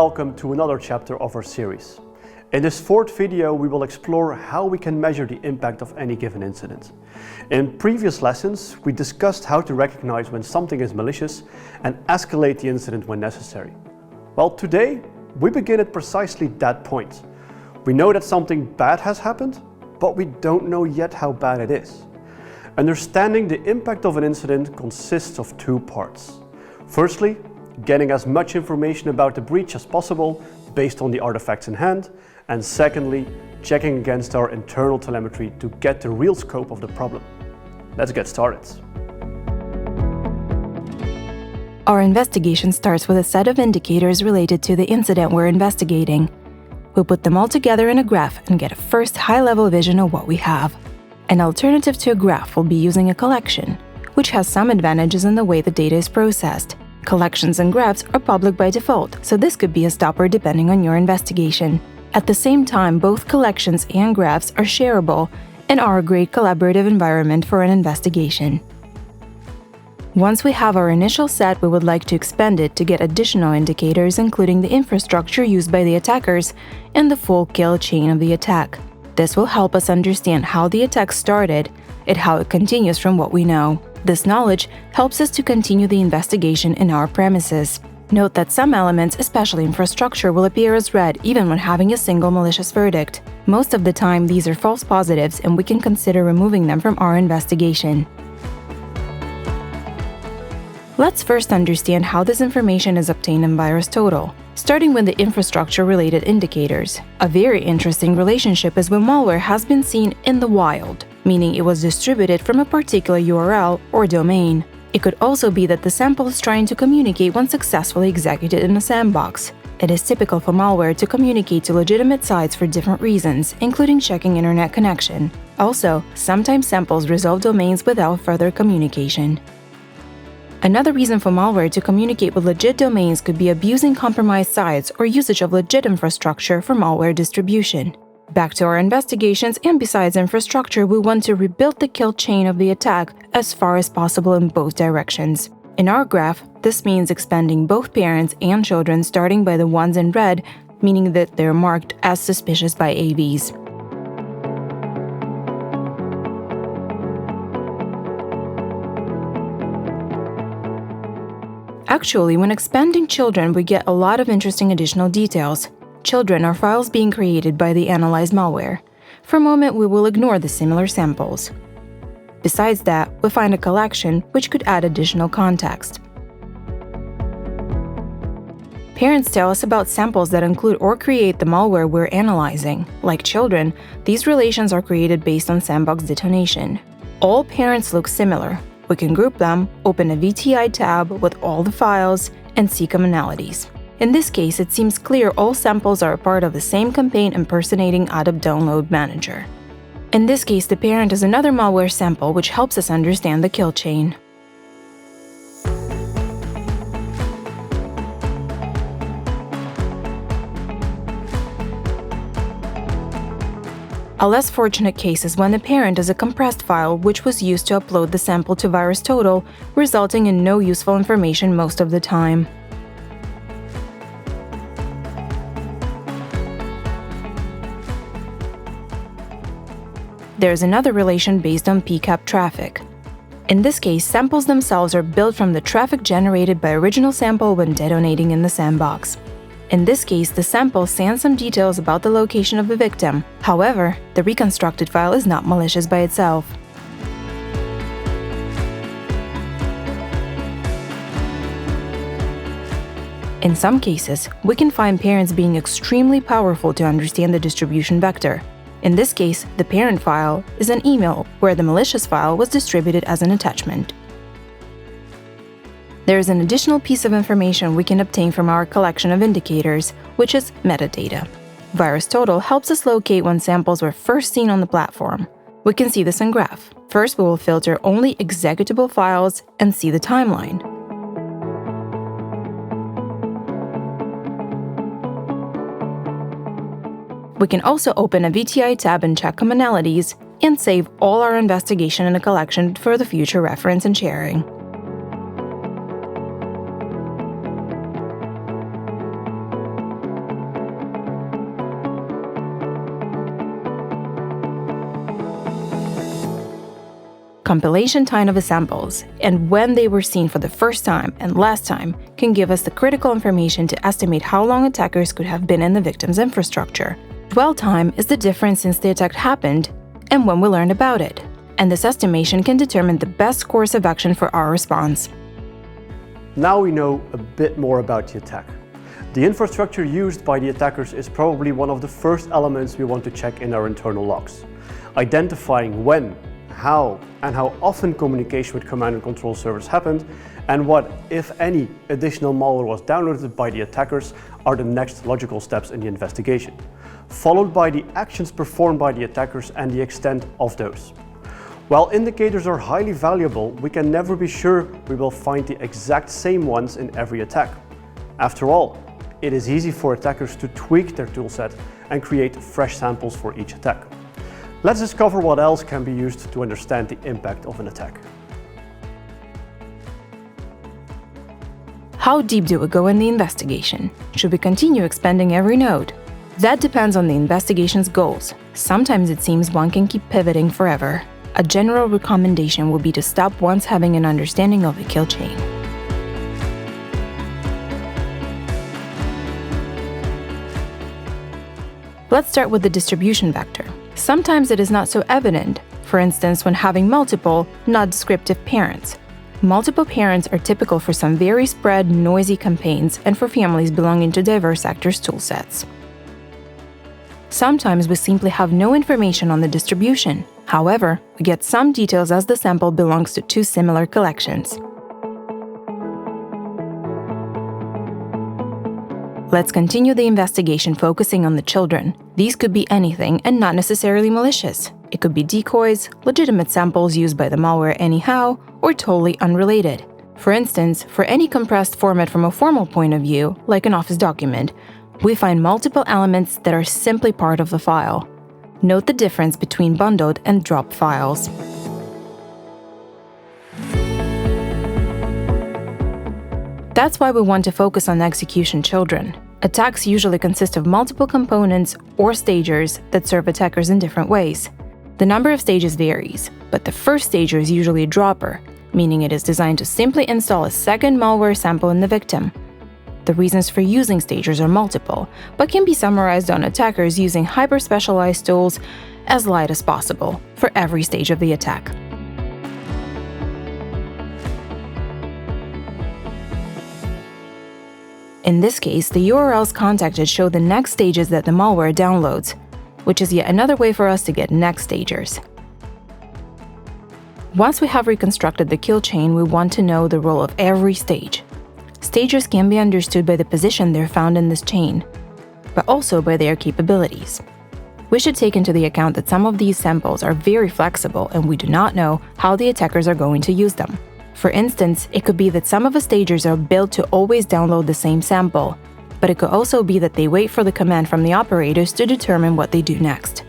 welcome to another chapter of our series. In this fourth video, we will explore how we can measure the impact of any given incident. In previous lessons, we discussed how to recognize when something is malicious and escalate the incident when necessary. Well, today, we begin at precisely that point. We know that something bad has happened, but we don't know yet how bad it is. Understanding the impact of an incident consists of two parts. Firstly, getting as much information about the breach as possible based on the artifacts in hand, and secondly, checking against our internal telemetry to get the real scope of the problem. Let's get started. Our investigation starts with a set of indicators related to the incident we're investigating. We put them all together in a graph and get a first high-level vision of what we have. An alternative to a graph will be using a collection, which has some advantages in the way the data is processed. Collections and graphs are public by default, so this could be a stopper depending on your investigation. At the same time, both collections and graphs are shareable and are a great collaborative environment for an investigation. Once we have our initial set, we would like to expand it to get additional indicators, including the infrastructure used by the attackers and the full kill chain of the attack. This will help us understand how the attack started and how it continues from what we know. This knowledge helps us to continue the investigation in our premises. Note that some elements, especially infrastructure, will appear as red even when having a single malicious verdict. Most of the time, these are false positives, and we can consider removing them from our investigation. Let's first understand how this information is obtained in VirusTotal, starting with the infrastructure-related indicators. A very interesting relationship is when malware has been seen in the wild, meaning it was distributed from a particular URL or domain. It could also be that the sample is trying to communicate when successfully executed in a sandbox. It is typical for malware to communicate to legitimate sites for different reasons, including checking internet connection. Also, sometimes samples resolve domains without further communication. Another reason for malware to communicate with legit domains could be abusing compromised sites or usage of legit infrastructure for malware distribution. Back to our investigations, and besides infrastructure, we want to rebuild the kill chain of the attack as far as possible in both directions. In our graph, this means expanding both parents and children, starting by the ones in red, meaning that they're marked as suspicious by AVs. Actually, when expanding children, we get a lot of interesting additional details. Children are files being created by the analyzed malware. For a moment, we will ignore the similar samples. Besides that, we find a collection which could add additional context. Parents tell us about samples that include or create the malware we're analyzing. Like children, these relations are created based on sandbox detonation. All parents look similar. We can group them, open a VTI tab with all the files, and see commonalities. In this case, it seems clear all samples are a part of the same campaign impersonating Adobe Download Manager. In this case, the parent is another malware sample, which helps us understand the kill chain. A less fortunate case is when the parent is a compressed file which was used to upload the sample to VirusTotal, resulting in no useful information most of the time. There's another relation based on PCAP traffic. In this case, samples themselves are built from the traffic generated by original sample when detonating in the sandbox. In this case, the sample sends some details about the location of the victim. However, the reconstructed file is not malicious by itself. In some cases, we can find parents being extremely powerful to understand the distribution vector. In this case, the parent file is an email where the malicious file was distributed as an attachment. There is an additional piece of information we can obtain from our collection of indicators, which is metadata. VirusTotal helps us locate when samples were first seen on the platform. We can see this in graph. First, we will filter only executable files and see the timeline. We can also open a VTI tab and check commonalities, and save all our investigation in a collection for the future reference and sharing. Compilation time of the samples and when they were seen for the first time and last time can give us the critical information to estimate how long attackers could have been in the victim's infrastructure. Dwell time is the difference since the attack happened and when we learned about it, and this estimation can determine the best course of action for our response. Now we know a bit more about the attack. The infrastructure used by the attackers is probably one of the first elements we want to check in our internal logs. Identifying when, how, and how often communication with command and control servers happened, and what, if any, additional malware was downloaded by the attackers are the next logical steps in the investigation, followed by the actions performed by the attackers and the extent of those. While indicators are highly valuable, we can never be sure we will find the exact same ones in every attack. After all, it is easy for attackers to tweak their toolset and create fresh samples for each attack. Let's discover what else can be used to understand the impact of an attack. How deep do we go in the investigation? Should we continue expanding every node? That depends on the investigation's goals. Sometimes it seems one can keep pivoting forever. A general recommendation would be to stop once having an understanding of the kill chain. Let's start with the distribution vector. Sometimes it is not so evident, for instance when having multiple, not descriptive parents. Multiple parents are typical for some very spread, noisy campaigns and for families belonging to diverse actors' toolsets. Sometimes we simply have no information on the distribution. However, we get some details as the sample belongs to two similar collections. Let's continue the investigation focusing on the children. These could be anything and not necessarily malicious. It could be decoys, legitimate samples used by the malware anyhow, or totally unrelated. For instance, for any compressed format from a formal point of view, like an Office document, we find multiple elements that are simply part of the file. Note the difference between bundled and dropped files. That's why we want to focus on execution children. Attacks usually consist of multiple components or stagers that serve attackers in different ways. The number of stages varies, but the first stager is usually a dropper, meaning it is designed to simply install a second malware sample in the victim. The reasons for using stagers are multiple, but can be summarized on attackers using hyper-specialized tools as light as possible for every stage of the attack. In this case, the URLs contacted show the next stages that the malware downloads, which is yet another way for us to get next stagers. Once we have reconstructed the kill chain, we want to know the role of every stage. Stagers can be understood by the position they're found in this chain, but also by their capabilities. We should take into the account that some of these samples are very flexible and we do not know how the attackers are going to use them. For instance, it could be that some of the stagers are built to always download the same sample, but it could also be that they wait for the command from the operators to determine what they do next.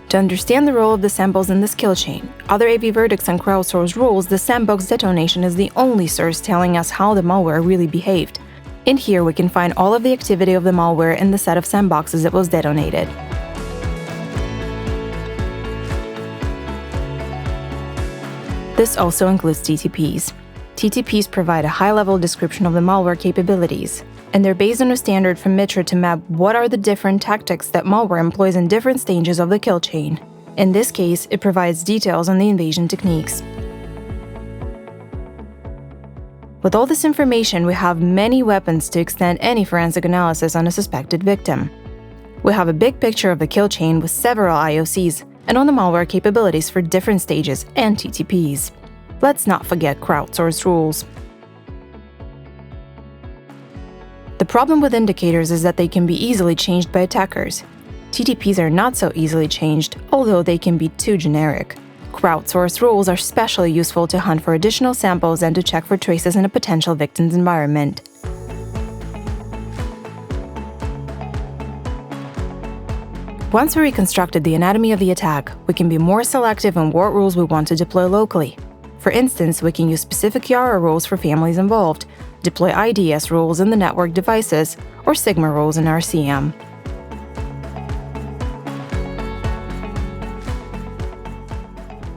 To understand the role of the samples in this kill chain, other AV verdicts and crowdsourced rules, the sandbox detonation is the only source telling us how the malware really behaved. In here we can find all of the activity of the malware in the set of sandboxes it was detonated. This also includes TTPs. TTPs provide a high-level description of the malware capabilities, and they're based on a standard from Mitra to map what are the different tactics that malware employs in different stages of the kill chain. In this case, it provides details on the invasion techniques. With all this information, we have many weapons to extend any forensic analysis on a suspected victim. We have a big picture of the kill chain with several IOCs, and on the malware capabilities for different stages and TTPs. Let's not forget crowdsourced rules. The problem with indicators is that they can be easily changed by attackers. TTPs are not so easily changed, although they can be too generic. Crowdsourced rules are especially useful to hunt for additional samples and to check for traces in a potential victim's environment. Once we reconstructed the anatomy of the attack, we can be more selective on what rules we want to deploy locally. For instance, we can use specific Yara rules for families involved, deploy IDS rules in the network devices, or Sigma rules in RCM.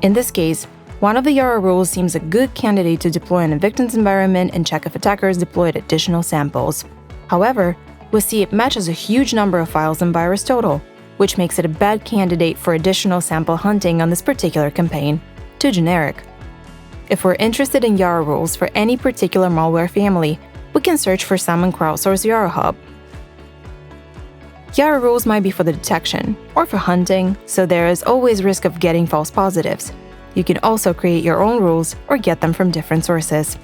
In this case, One of the Yara rules seems a good candidate to deploy in a victim's environment and check if attackers deployed additional samples. However, we see it matches a huge number of files in VirusTotal, which makes it a bad candidate for additional sample hunting on this particular campaign. Too generic. If we're interested in Yara rules for any particular malware family, we can search for some and crowdsource Yara Hub. Yara rules might be for the detection or for hunting, so there is always risk of getting false positives. You can also create your own rules or get them from different sources.